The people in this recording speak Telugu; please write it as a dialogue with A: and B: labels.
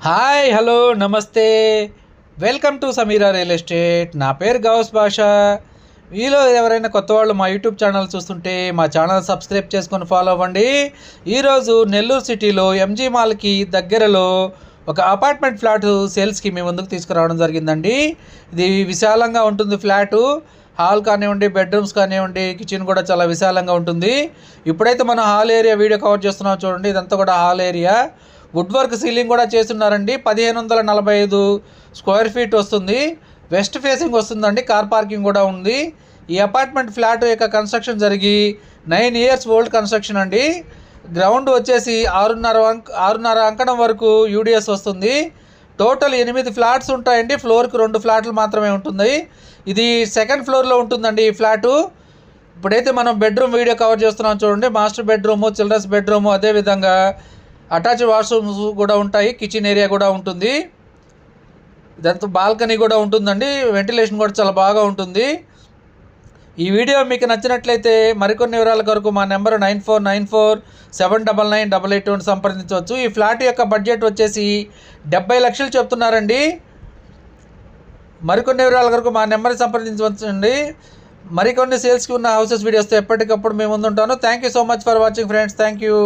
A: హాయ్ హలో నమస్తే welcome to Sameera real estate. నా పేరు గౌస్ భాషా. మీలో ఎవరైనా కొత్త వాళ్ళు మా యూట్యూబ్ ఛానల్ చూస్తుంటే మా ఛానల్ సబ్స్క్రైబ్ చేసుకొని ఫాలో అవ్వండి. ఈరోజు నెల్లూరు సిటీలో ఎంజీ మాల్కి దగ్గరలో ఒక అపార్ట్మెంట్ ఫ్లాట్ సేల్స్కి మీ ముందుకు తీసుకురావడం జరిగిందండి. ఇది విశాలంగా ఉంటుంది. ఫ్లాటు హాల్ కానివ్వండి, బెడ్రూమ్స్ కానివ్వండి, కిచెన్ కూడా చాలా విశాలంగా ఉంటుంది. ఇప్పుడైతే మనం హాల్ ఏరియా వీడియో కవర్ చేస్తున్నాం చూడండి. ఇదంతా కూడా hall area. Wood work ceiling కూడా చేస్తున్నారండి. 1545 స్క్వేర్ ఫీట్ వస్తుంది. వెస్ట్ ఫేసింగ్ వస్తుందండి. కార్ పార్కింగ్ కూడా ఉంది. ఈ అపార్ట్మెంట్ ఫ్లాట్ యొక్క కన్స్ట్రక్షన్ జరిగి 9 ఇయర్స్ ఓల్డ్ కన్స్ట్రక్షన్ అండి. గ్రౌండ్ వచ్చేసి 6.5 అంకణం వరకు యూడిఎస్ వస్తుంది. టోటల్ 8 ఫ్లాట్స్ ఉంటాయండి. ఫ్లోర్కి 2 ఫ్లాట్లు మాత్రమే ఉంటుంది. ఇది సెకండ్ ఫ్లోర్లో ఉంటుందండి ఈ ఫ్లాటు. ఇప్పుడైతే మనం బెడ్రూమ్ వీడియో కవర్ చేస్తున్నాం చూడండి. మాస్టర్ బెడ్రూము, చిల్డ్రన్స్ బెడ్రూము, అదేవిధంగా అటాచ్ వాష్రూమ్స్ కూడా ఉంటాయి. కిచెన్ ఏరియా కూడా ఉంటుంది. ఇదంతా బాల్కనీ కూడా ఉంటుందండి. వెంటిలేషన్ కూడా చాలా బాగా ఉంటుంది. ఈ వీడియో మీకు నచ్చినట్లయితే మరికొన్ని వివరాల కొరకు మా నెంబర్ 9494799888 సంప్రదించవచ్చు. ఈ ఫ్లాట్ యొక్క బడ్జెట్ వచ్చేసి 70 లక్షలు చెప్తున్నారండి. మరికొన్ని వివరాల కొరకు మా నెంబర్ని సంప్రదించవచ్చండి. మరికొన్ని సేల్స్కి ఉన్న హౌసెస్ వీడియోస్తో ఎప్పటికప్పుడు మేము ముందుంటాను. Thank you so much for watching friends. Thank you.